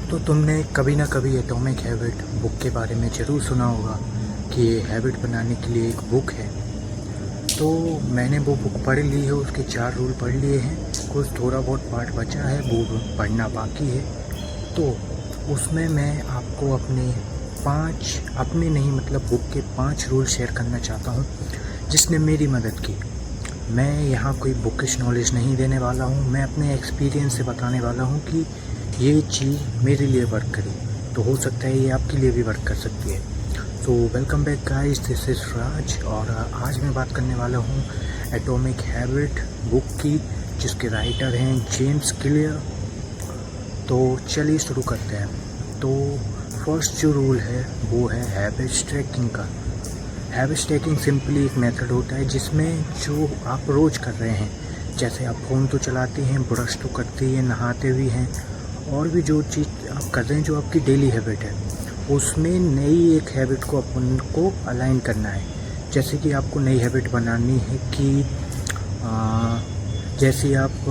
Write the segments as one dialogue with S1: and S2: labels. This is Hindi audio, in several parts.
S1: तो तुमने कभी ना कभी एटॉमिक हैबिट बुक के बारे में ज़रूर सुना होगा कि ये हैबिट बनाने के लिए एक बुक है। तो मैंने वो बुक पढ़ ली है, उसके 4 रूल पढ़ लिए हैं। कुछ थोड़ा बहुत पार्ट बचा है, वो पढ़ना बाकी है। तो उसमें मैं आपको अपने नहीं मतलब बुक के 5 रूल शेयर करना चाहता हूँ जिसने मेरी मदद की। मैं यहाँ कोई बुकिश नॉलेज नहीं देने वाला हूँ, मैं अपने एक्सपीरियंस से बताने वाला हूँ कि ये चीज़ मेरे लिए वर्क करी, तो हो सकता है ये आपके लिए भी वर्क कर सकती है। तो welcome back guys, this is Raj और आज मैं बात करने वाला हूँ एटॉमिक हैबिट बुक की, जिसके राइटर हैं जेम्स क्लियर। तो चलिए शुरू करते हैं। तो फर्स्ट जो रूल है वो है हैबिट ट्रैकिंग का। हैबिट ट्रैकिंग सिंपली एक मेथड होता है जिसमें जो आप रोज़ कर रहे हैं, जैसे आप फ़ोन तो चलाते हैं, ब्रश तो करते ही हैं, नहाते भी हैं, और भी जो चीज़ आप कर रहे हैं जो आपकी डेली हैबिट है, उसमें नई एक हैबिट को अपन को अलाइन करना है। जैसे कि आपको नई हैबिट बनानी है कि जैसे आप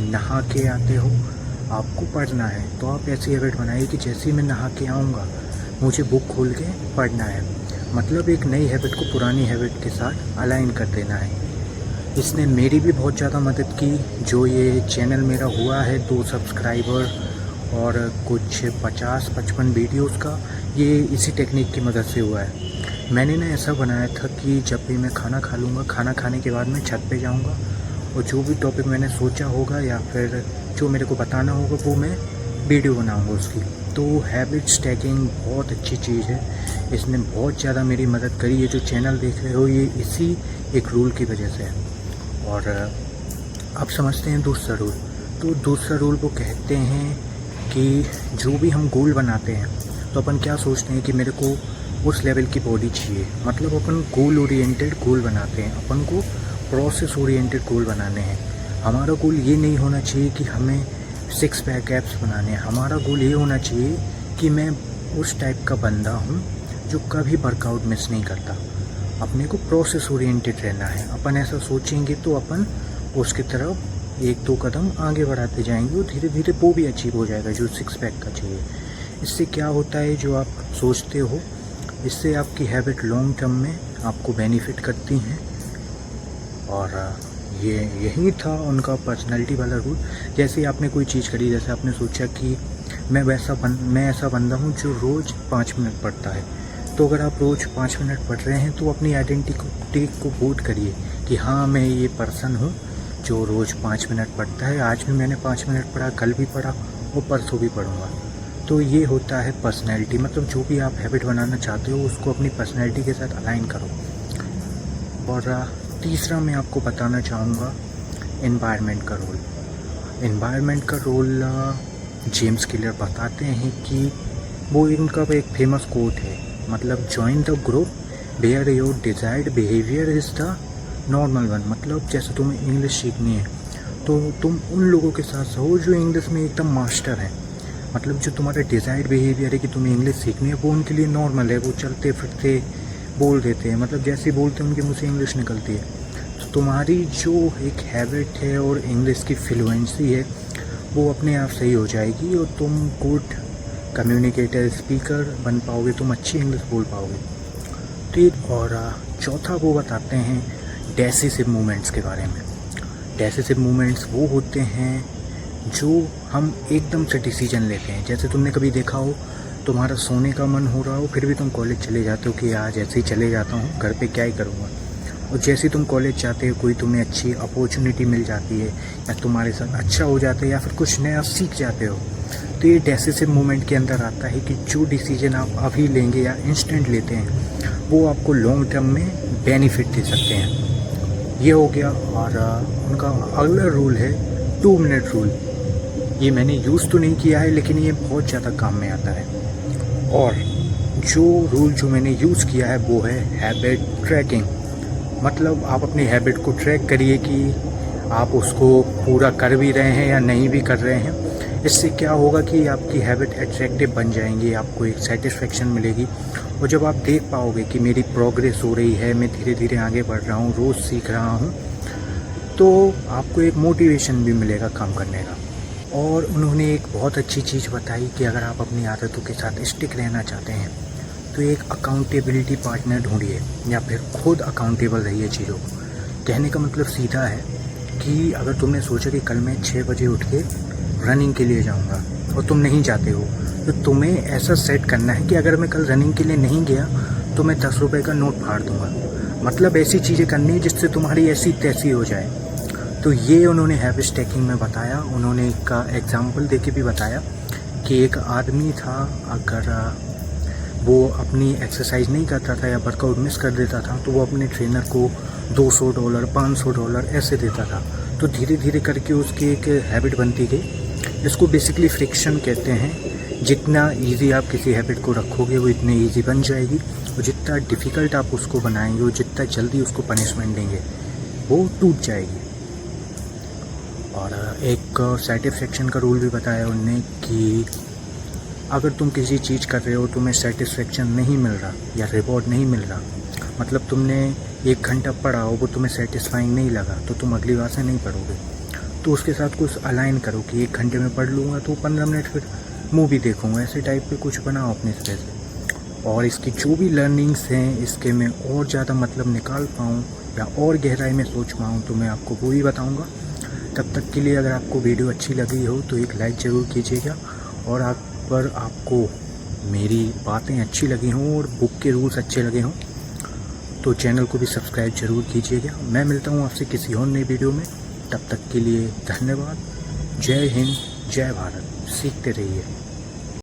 S1: नहा के आते हो, आपको पढ़ना है, तो आप ऐसी हैबिट बनाइए कि जैसे ही मैं नहा के आऊँगा मुझे बुक खोल के पढ़ना है। मतलब एक नई हैबिट को पुरानी हैबिट के साथ अलाइन कर देना है। इसने मेरी भी बहुत ज़्यादा मदद की। जो ये चैनल मेरा हुआ है 2 सब्सक्राइबर और कुछ 50-55 वीडियोस का, ये इसी टेक्निक की मदद से हुआ है। मैंने ना ऐसा बनाया था कि जब भी मैं खाना खा लूँगा, खाना खाने के बाद मैं छत पे जाऊँगा और जो भी टॉपिक मैंने सोचा होगा या फिर जो मेरे को बताना होगा वो मैं वीडियो बनाऊँगा उसकी। तो हैबिट स्टैकिंग बहुत अच्छी चीज़ है, इसने बहुत ज़्यादा मेरी मदद करी। ये जो चैनल देख रहे हो ये इसी एक रूल की वजह से है। और अब समझते हैं दूसरा रूल। तो दूसरा रूल वो कहते हैं कि जो भी हम गोल बनाते हैं तो अपन क्या सोचते हैं कि मेरे को उस लेवल की बॉडी चाहिए। मतलब अपन गोल ओरिएंटेड गोल बनाते हैं, अपन को प्रोसेस ओरिएंटेड गोल बनाने हैं। हमारा गोल ये नहीं होना चाहिए कि हमें 6 पैक एब्स बनाने हैं। हमारा गोल ये होना चाहिए कि मैं उस टाइप का बंदा हूँ जो कभी वर्कआउट मिस नहीं करता। अपने को प्रोसेस ओरिएंटेड रहना है। अपन ऐसा सोचेंगे तो अपन उसकी तरफ 1-2 कदम आगे बढ़ाते जाएंगे और धीरे धीरे वो भी अचीव हो जाएगा जो 6 पैक का चाहिए। इससे क्या होता है, जो आप सोचते हो, इससे आपकी हैबिट लॉन्ग टर्म में आपको बेनिफिट करती हैं। और यही था उनका पर्सनैलिटी वाला रूल। जैसे आपने कोई चीज़ करी, जैसे आपने सोचा कि मैं ऐसा बंदा हूँ जो रोज़ 5 मिनट पढ़ता है, तो अगर आप रोज़ 5 मिनट पढ़ रहे हैं तो अपनी आइडेंटिटी को वोट करिए कि हाँ, मैं ये पर्सन हूँ जो रोज़ 5 मिनट पढ़ता है। आज भी मैंने 5 मिनट पढ़ा, कल भी पढ़ा और परसों भी पढ़ूँगा। तो ये होता है पर्सनैलिटी। मतलब जो भी आप हैबिट बनाना चाहते हो उसको अपनी पर्सनैलिटी के साथ अलाइन करो। और तीसरा मैं आपको बताना चाहूँगा एनवायरनमेंट का रोल। एनवायरनमेंट का रोल जेम्स क्लियर बताते हैं कि वो इनका एक फेमस कोट है, मतलब join the group where your desired behaviour is the normal one. मतलब जैसे तुम्हें इंग्लिश सीखनी है तो तुम उन लोगों के साथ रहो जो इंग्लिश में एकदम मास्टर हैं। मतलब जो तुम्हारा डिजायर्ड बिहेवियर है कि तुम्हें इंग्लिश सीखनी है, वो उनके लिए नॉर्मल है, वो चलते फिरते बोल देते हैं, मतलब जैसे बोलते हैं उनके मुँह से इंग्लिश निकलती है। तो तुम्हारी जो एक हैबिट है और इंग्लिश की फ्लुएंसी है वो अपने आप सही हो जाएगी और तुम गुड कम्युनिकेटर स्पीकर बन पाओगे, तुम अच्छी इंग्लिश बोल पाओगे। ठीक। और चौथा वो बताते हैं डेसिसिव मूवमेंट्स के बारे में। डेसिसिव मूवमेंट्स वो होते हैं जो हम एकदम से डिसीजन लेते हैं। जैसे तुमने कभी देखा हो, तुम्हारा सोने का मन हो रहा हो फिर भी तुम कॉलेज चले जाते हो कि आज ऐसे ही चले जाता हूँ, घर पे क्या ही करूँगा। और जैसे ही तुम कॉलेज जाते हो कोई तुम्हें अच्छी अपॉर्चुनिटी मिल जाती है या तुम्हारे साथ अच्छा हो जाता है या फिर कुछ नया सीख जाते हो, तो ये डेसिसिव मूवमेंट के अंदर आता है कि जो डिसीजन आप अभी लेंगे या इंस्टेंट लेते हैं वो आपको लॉन्ग टर्म में बेनिफिट दे सकते हैं। ये हो गया। और उनका अगला रूल है 2 मिनट रूल। ये मैंने यूज़ तो नहीं किया है लेकिन ये बहुत ज़्यादा काम में आता है। और जो रूल जो मैंने यूज़ किया है वो है हैबिट ट्रैकिंग। मतलब आप अपनी हैबिट को ट्रैक करिए कि आप उसको पूरा कर भी रहे हैं या नहीं भी कर रहे हैं। इससे क्या होगा कि आपकी हैबिट एट्रैक्टिव बन जाएंगी, आपको एक सेटिस्फेक्शन मिलेगी। और जब आप देख पाओगे कि मेरी प्रोग्रेस हो रही है, मैं धीरे धीरे आगे बढ़ रहा हूँ, रोज़ सीख रहा हूँ, तो आपको एक मोटिवेशन भी मिलेगा काम करने का। और उन्होंने एक बहुत अच्छी चीज़ बताई कि अगर आप अपनी आदतों के साथ स्टिक रहना चाहते हैं तो एक अकाउंटेबिलिटी पार्टनर ढूंढिए या फिर खुद अकाउंटेबल रहिए चीज़ों को। कहने का मतलब सीधा है कि अगर तुमने सोचा कि कल मैं 6 बजे उठ के रनिंग के लिए जाऊंगा और तुम नहीं जाते हो, तो तुम्हें ऐसा सेट करना है कि अगर मैं कल रनिंग के लिए नहीं गया तो मैं 10 रुपये का नोट फाड़ दूंगा। मतलब ऐसी चीज़ें करनी है जिससे तुम्हारी ऐसी तैसी हो जाए। तो ये उन्होंने हैबिट स्टैकिंग में बताया। उन्होंने एक का एग्जाम्पल देके भी बताया कि एक आदमी था, अगर वो अपनी एक्सरसाइज नहीं करता था या वर्कआउट मिस कर देता था तो वो अपने ट्रेनर को $200 $500 ऐसे देता था। तो धीरे धीरे करके उसकी एक हैबिट बनती गई। इसको बेसिकली फ्रिक्शन कहते हैं। जितना इजी आप किसी हैबिट को रखोगे वो इतनी इजी बन जाएगी, और जितना डिफ़िकल्ट आप उसको बनाएंगे और जितना जल्दी उसको पनिशमेंट देंगे वो टूट जाएगी। और एक सेटिस्फेक्शन का रूल भी बताया उनने कि अगर तुम किसी चीज़ कर रहे हो, तुम्हें सेटिस्फेक्शन नहीं मिल रहा या रिवॉर्ड नहीं मिल रहा, मतलब तुमने 1 घंटा पढ़ा हो वो तुम्हें सेटिस्फाइंग नहीं लगा, तो तुम अगली बार से नहीं पढ़ोगे। तो उसके साथ कुछ अलाइन करो कि 1 घंटे में पढ़ लूँगा तो 15 मिनट फिर मूवी देखूँगा, ऐसे टाइप पे कुछ बनाओ अपने तरह से। और इसकी जो भी लर्निंग्स हैं, इसके मैं और ज़्यादा मतलब निकाल पाऊँ या और गहराई में सोच पाऊँ तो मैं आपको वो ही बताऊँगा। तब तक के लिए अगर आपको वीडियो अच्छी लगी हो तो एक लाइक ज़रूर कीजिएगा, और पर आपको मेरी बातें अच्छी लगी हों और बुक के रूल्स अच्छे लगे हों तो चैनल को भी सब्सक्राइब ज़रूर कीजिएगा। मैं मिलता हूँ आपसे किसी और नई वीडियो में। तब तक के लिए धन्यवाद। जय हिंद, जय भारत। सीखते रहिए।